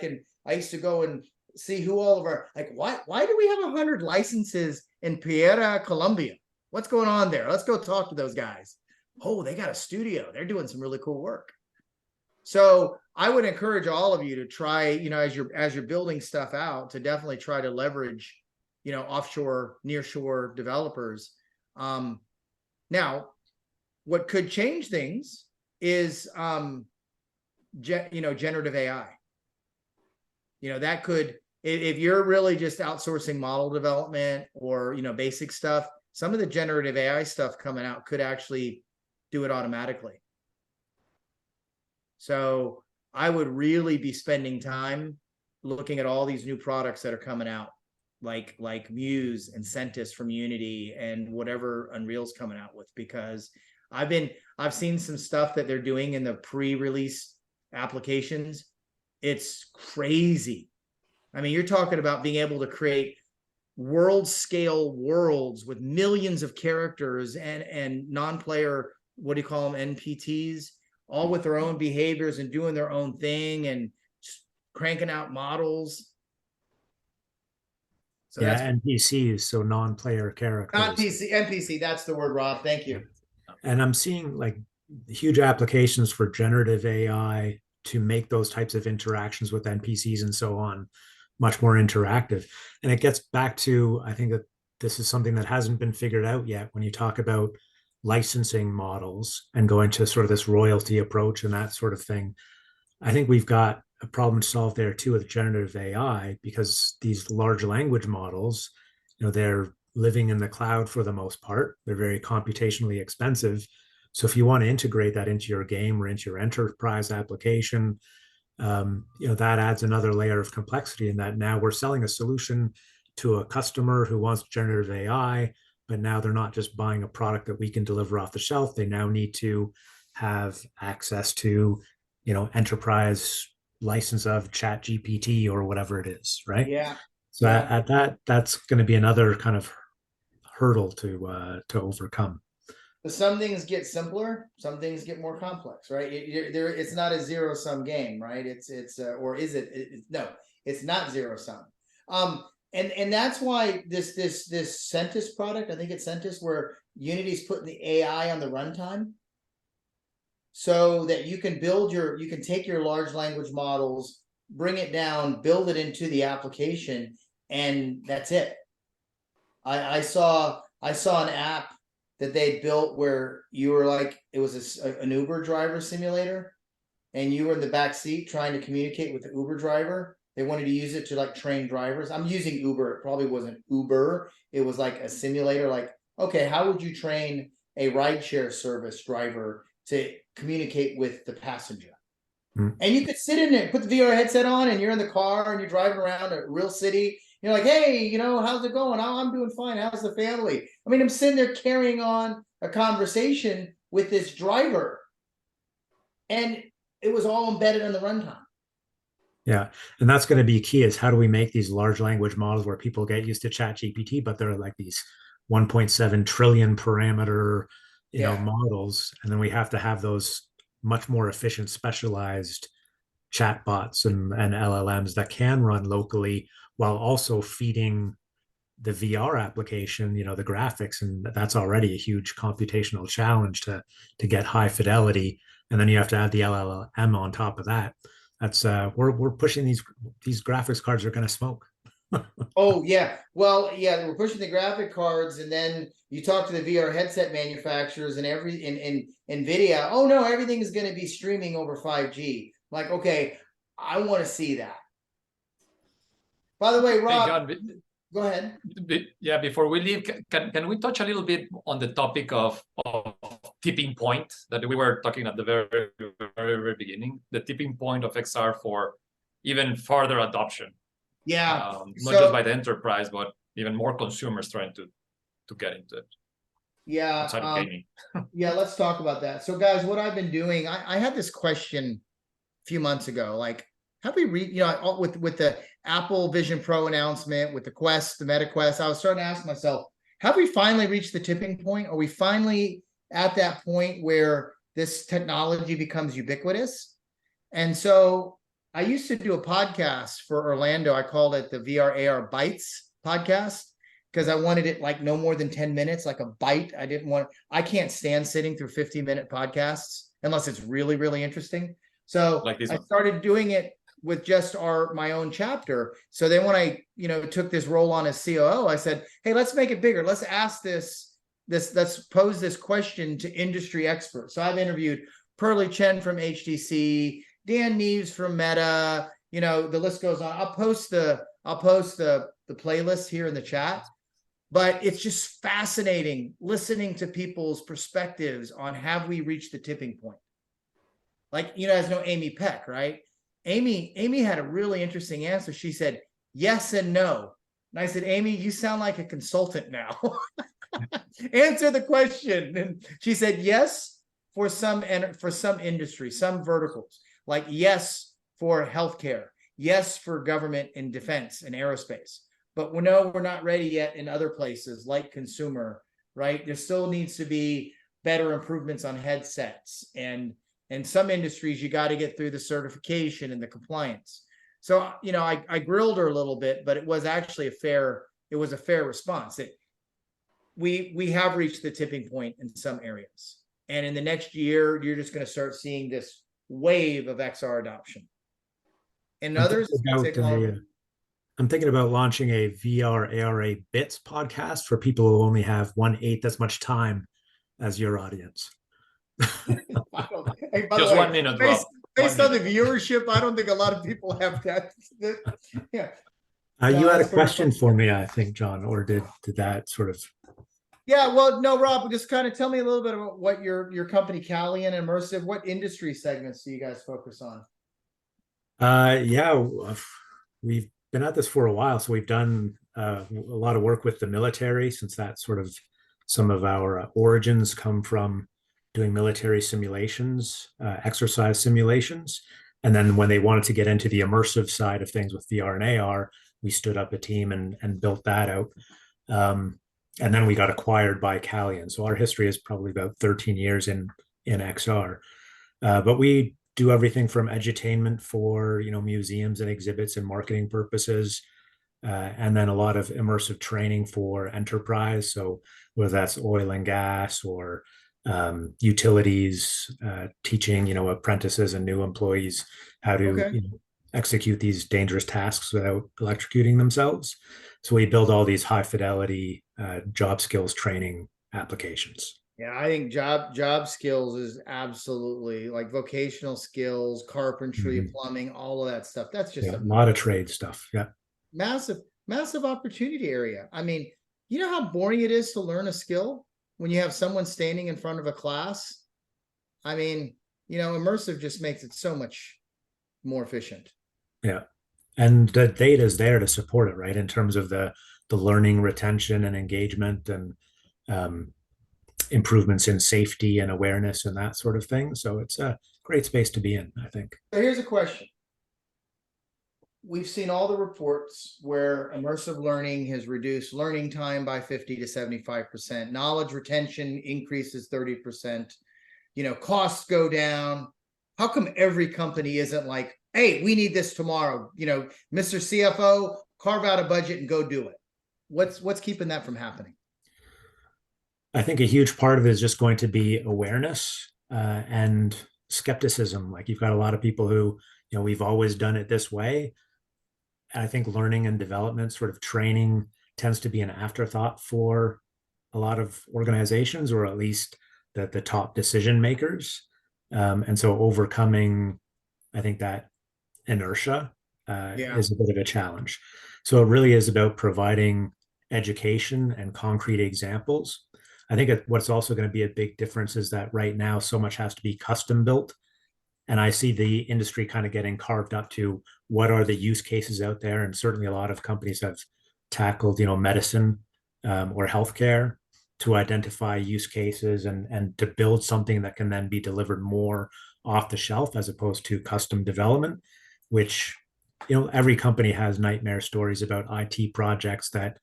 used to go and see who all of our, why do we have 100 licenses in Pereira, Colombia? What's going on there? Let's go talk to those guys. Oh, they got a studio. They're doing some really cool work. So I would encourage all of you to try, as you're building stuff out, to definitely try to leverage, offshore, nearshore developers. Now, what could change things is, generative AI. That could, if you're really just outsourcing model development or, basic stuff, some of the generative AI stuff coming out could actually do it automatically. So I would really be spending time looking at all these new products that are coming out, like Muse and Centis from Unity and whatever Unreal's coming out with, because I've seen some stuff that they're doing in the pre-release applications. It's crazy. I mean, you're talking about being able to create world scale worlds with millions of characters and non-player, what do you call them, NPTs, all with their own behaviors and doing their own thing and cranking out models. So yeah, NPCs, so non-player characters. NPC, that's the word, Rob. Thank you. And I'm seeing huge applications for generative AI to make those types of interactions with NPCs and so on much more interactive. And it gets back to, I think that this is something that hasn't been figured out yet when you talk about licensing models and going to sort of this royalty approach and that sort of thing. I think we've got a problem to solve there too with generative AI, because these large language models, they're living in the cloud for the most part. They're very computationally expensive. So if you want to integrate that into your game or into your enterprise application, that adds another layer of complexity, in that now we're selling a solution to a customer who wants generative AI, but now they're not just buying a product that we can deliver off the shelf. They now need to have access to, enterprise license of ChatGPT or whatever it is, right? Yeah. So that's going to be another kind of hurdle to overcome. some things get simpler, some things get more complex, right? It's not a zero sum game, right? Or is it? No, it's not zero sum. And that's why this Centis product, I think it's Centis, where Unity's putting the AI on the runtime, so that you can you can take your large language models, bring it down, build it into the application, and that's it. I saw an app that they built where you were like, it was an Uber driver simulator, and you were in the back seat trying to communicate with the Uber driver. They wanted to use it to like train drivers. I'm using Uber. It probably wasn't Uber. It was like a simulator. Like, okay, how would you train a rideshare service driver to communicate with the passenger? And you could sit in it, put the VR headset on, and you're in the car and you're driving around a real city. You're like, hey, how's it going? Oh, I'm doing fine. How's the family? I mean, I'm sitting there carrying on a conversation with this driver, and it was all embedded in the runtime. Yeah. And that's going to be key, is how do we make these large language models where people get used to ChatGPT, but they're like these 1.7 trillion parameter, models. And then we have to have those much more efficient, specialized chatbots and LLMs that can run locally while also feeding the VR application, the graphics. And that's already a huge computational challenge to get high fidelity. And then you have to add the LLM on top of that. That's we're pushing these graphics cards are going to smoke. Oh yeah, well yeah, we're pushing the graphic cards, and then you talk to the VR headset manufacturers and in NVIDIA. Oh no, everything is going to be streaming over 5G. Like, okay, I want to see that. By the way, Rob, hey, John, go ahead. Yeah, before we leave, can we touch a little bit on the topic of tipping point that we were talking at the very beginning, the tipping point of XR for even further adoption? Yeah, not just by the enterprise, but even more consumers trying to get into it. Yeah, outside of gaming. Yeah, let's talk about that. So guys, what I've been doing, I had this question a few months ago, like, have we with the Apple Vision Pro announcement, with the Quest, the Meta Quest, I was starting to ask myself, have we finally reached the tipping point? Are we finally at that point where this technology becomes ubiquitous? And so I used to do a podcast for Orlando. I called it the VRAR Bites podcast, because I wanted it like no more than 10 minutes, like a bite. I can't stand sitting through 15-minute podcasts unless it's really, really interesting. So like I started doing it with just my own chapter. So then when I, took this role on as COO, I said, hey, let's make it bigger. Let's ask let's pose this question to industry experts. So I've interviewed Pearly Chen from HTC, Dan Neves from Meta, the list goes on. I'll post the playlist here in the chat. But it's just fascinating listening to people's perspectives on, have we reached the tipping point? Like, you guys know Amy Peck, right? Amy had a really interesting answer. She said, yes and no. And I said, Amy, you sound like a consultant now. Answer the question. And she said, yes, for some industry, some verticals, like yes, for healthcare, yes, for government and defense and aerospace. But we're not ready yet in other places like consumer, right? There still needs to be better improvements on headsets, and in some industries, you got to get through the certification and the compliance. So, I grilled her a little bit, but it was actually a fair response. We have reached the tipping point in some areas. And in the next year, you're just going to start seeing this wave of XR adoption. In others, I'm thinking about launching a VRARA Bits podcast for people who only have 1/8 as much time as your audience. Hey, just 1 minute, Rob. Based on the viewership, I don't think a lot of people have that. Yeah. You had a question for me, I think, John, or did that sort of? Yeah, well, no, Rob, just kind of tell me a little bit about what your company, Cali and Immersive, what industry segments do you guys focus on? Yeah, we've been at this for a while, so we've done a lot of work with the military, since that's sort of some of our origins come from doing military simulations, exercise simulations. And then when they wanted to get into the immersive side of things with VR and AR, we stood up a team and built that out. And then we got acquired by Calian. So our history is probably about 13 years in XR. But we do everything from edutainment for, museums and exhibits and marketing purposes, and then a lot of immersive training for enterprise. So whether that's oil and gas or utilities, teaching, apprentices and new employees how to Okay. execute these dangerous tasks without electrocuting themselves. So we build all these high fidelity job skills training applications. Yeah, I think job skills is absolutely like vocational skills, carpentry, plumbing, all of that stuff. That's just a lot of trade stuff. Yeah. massive opportunity area. I mean, you know how boring it is to learn a skill when you have someone standing in front of a class? I mean, immersive just makes it so much more efficient. Yeah. And the data is there to support it, right? In terms of the learning, retention, and engagement, and improvements in safety and awareness and that sort of thing. So it's a great space to be in, I think. So here's a question. We've seen all the reports where immersive learning has reduced learning time by 50 to 75%. Knowledge retention increases 30%. Costs go down. How come every company isn't like, hey, we need this tomorrow? Mr. CFO, carve out a budget and go do it. What's keeping that from happening? I think a huge part of it is just going to be awareness and skepticism. Like you've got a lot of people who, we've always done it this way. And I think learning and development, sort of training, tends to be an afterthought for a lot of organizations, or at least the top decision makers. And so overcoming, I think, that inertia is a bit of a challenge. So it really is about providing education and concrete examples. I think what's also going to be a big difference is that right now so much has to be custom built. And I see the industry kind of getting carved up to what are the use cases out there. And certainly a lot of companies have tackled, medicine or healthcare to identify use cases and to build something that can then be delivered more off the shelf as opposed to custom development, which, every company has nightmare stories about IT projects that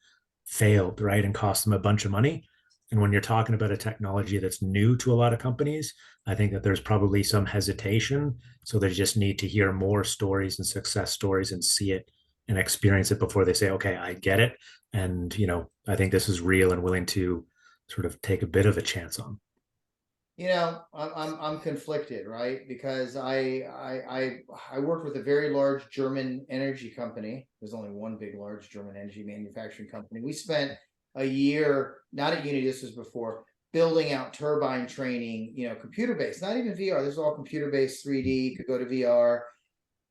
failed, right, and cost them a bunch of money. And when you're talking about a technology that's new to a lot of companies, I think that there's probably some hesitation. So they just need to hear more stories and success stories and see it and experience it before they say, okay, I get it. And, I think this is real and willing to sort of take a bit of a chance on. I'm conflicted, right? Because I worked with a very large German energy company. There's only one big large German energy manufacturing company. We spent a year, not at Unity, this was before, building out turbine training, computer-based, not even VR. This is all computer-based 3D, could go to VR.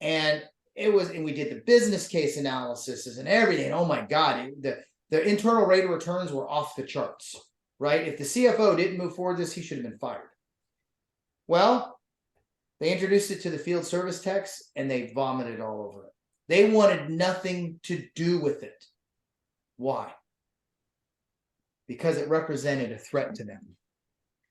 And we did the business case analysis and everything. Oh my God, the internal rate of returns were off the charts, right? If the CFO didn't move forward this, he should have been fired. Well, they introduced it to the field service techs and they vomited all over it. They wanted nothing to do with it. Why? Because it represented a threat to them.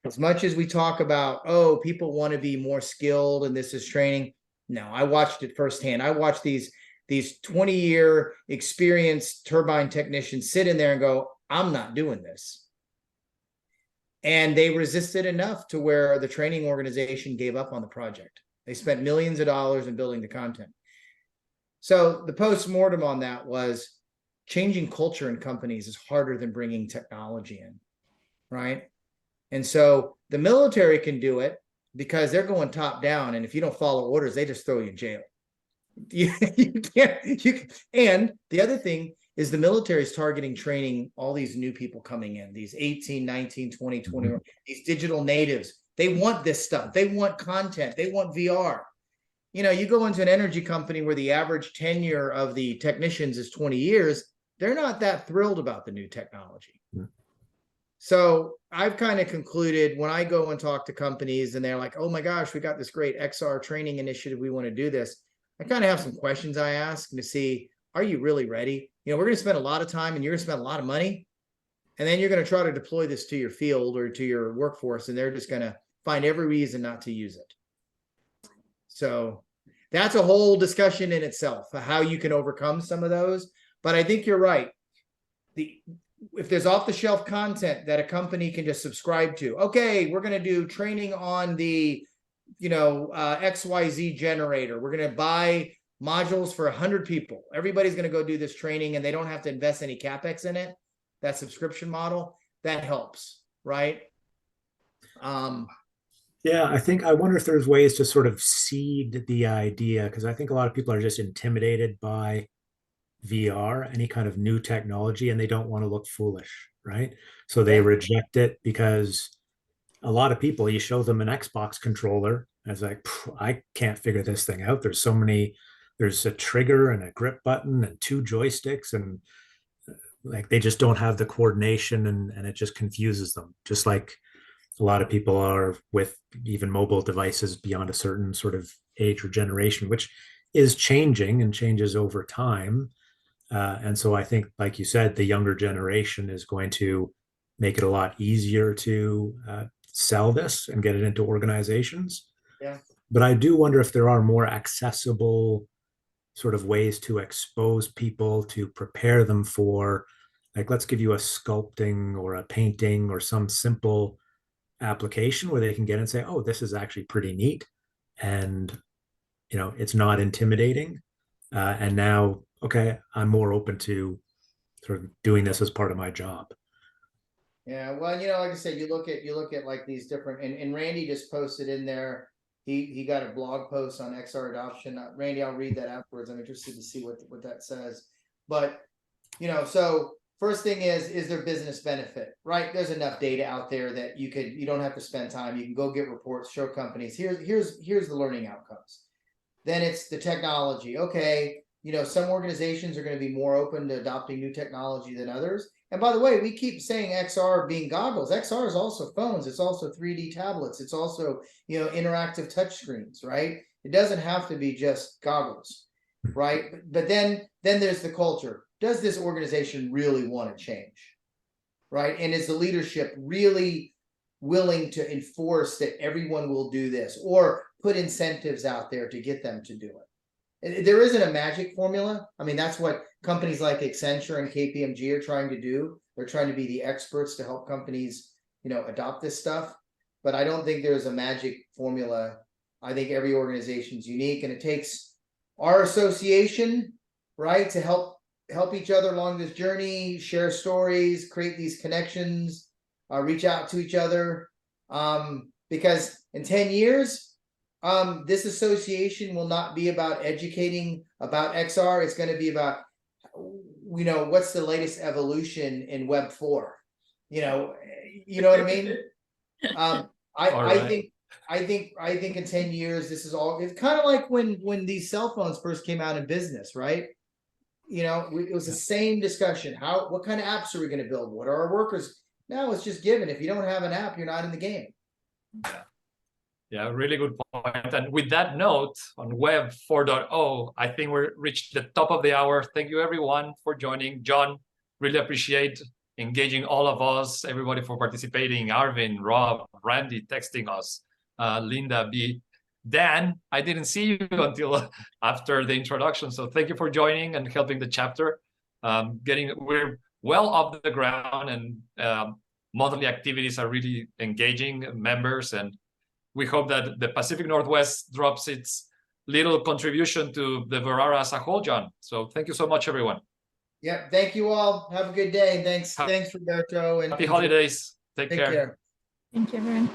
As much as we talk about, people want to be more skilled and this is training. No, I watched it firsthand. I watched these 20-year experienced turbine technicians sit in there and go, I'm not doing this. And they resisted enough to where the training organization gave up on the project. They spent millions of dollars in building the content. So the post-mortem on that was, changing culture in companies is harder than bringing technology in, right? And so the military can do it because they're going top down. And if you don't follow orders, they just throw you in jail. You can't. And the other thing is the military is targeting training all these new people coming in, these 18, 19, 20, 21, these digital natives. They want this stuff. They want content. They want VR. You go into an energy company where the average tenure of the technicians is 20 years. They're not that thrilled about the new technology. So I've kind of concluded when I go and talk to companies and they're like, oh my gosh, we got this great XR training initiative. We want to do this. I kind of have some questions I ask to see, are you really ready? We're going to spend a lot of time and you're going to spend a lot of money. And then you're going to try to deploy this to your field or to your workforce. And they're just going to find every reason not to use it. So that's a whole discussion in itself, how you can overcome some of those. But I think you're right. if there's off-the-shelf content that a company can just subscribe to, okay, we're going to do training on the, XYZ generator. We're going to buy modules for 100 people. Everybody's going to go do this training and they don't have to invest any CapEx in it. That subscription model, that helps, right? Yeah, I wonder if there's ways to sort of seed the idea, because I think a lot of people are just intimidated by VR, any kind of new technology, and they don't want to look foolish, right? So they reject it because a lot of people, you show them an Xbox controller, and it's like, I can't figure this thing out. There's a trigger and a grip button and 2 joysticks, and like they just don't have the coordination, and it just confuses them, just like a lot of people are with even mobile devices beyond a certain sort of age or generation, which is changing and changes over time. And so I think, like you said, the younger generation is going to make it a lot easier to sell this and get it into organizations. Yeah. But I do wonder if there are more accessible sort of ways to expose people, to prepare them for, like, let's give you a sculpting or a painting or some simple application where they can get and say, oh, this is actually pretty neat. And, it's not intimidating. And now, okay, I'm more open to sort of doing this as part of my job. Yeah, well, like I said, you look at like these different, and Randy just posted in there, he got a blog post on XR adoption. Randy, I'll read that afterwards. I'm interested to see what that says. But, so first thing is there business benefit, right? There's enough data out there that you don't have to spend time. You can go get reports, show companies, here's the learning outcomes. Then it's the technology. Okay, some organizations are going to be more open to adopting new technology than others. And by the way, we keep saying XR being goggles. XR is also phones. It's also 3D tablets. It's also, interactive touchscreens, right? It doesn't have to be just goggles, right? But then there's the culture. Does this organization really want to change, right? And is the leadership really willing to enforce that everyone will do this, or put incentives out there to get them to do it? There isn't a magic formula. I mean, that's what companies like Accenture and KPMG are trying to do. They're trying to be the experts to help companies, adopt this stuff. But I don't think there's a magic formula. I think every organization is unique, and it takes our association, right, to help each other along this journey, share stories, create these connections, reach out to each other. Because in 10 years, this association will not be about educating about XR. It's going to be about, what's the latest evolution in Web 4? You know what I mean? I think in 10 years, this is all. It's kind of like when these cell phones first came out in business, right? It was the same discussion. What kind of apps are we going to build? What are our workers? Now it's just given. If you don't have an app, you're not in the game. Yeah, really good point. And with that note on Web 4.0, I think we're reached the top of the hour. Thank you, everyone, for joining. John, really appreciate engaging all of us, everybody for participating. Arvin, Rob, Randy texting us, Linda B. Dan, I didn't see you until after the introduction. So thank you for joining and helping the chapter. We're well off the ground, and monthly activities are really engaging members, and we hope that the Pacific Northwest drops its little contribution to the VRARA as a whole, John. So thank you so much, everyone. Yeah, thank you all. Have a good day. Thanks, Roberto. And happy holidays. Take care. Thank you, everyone.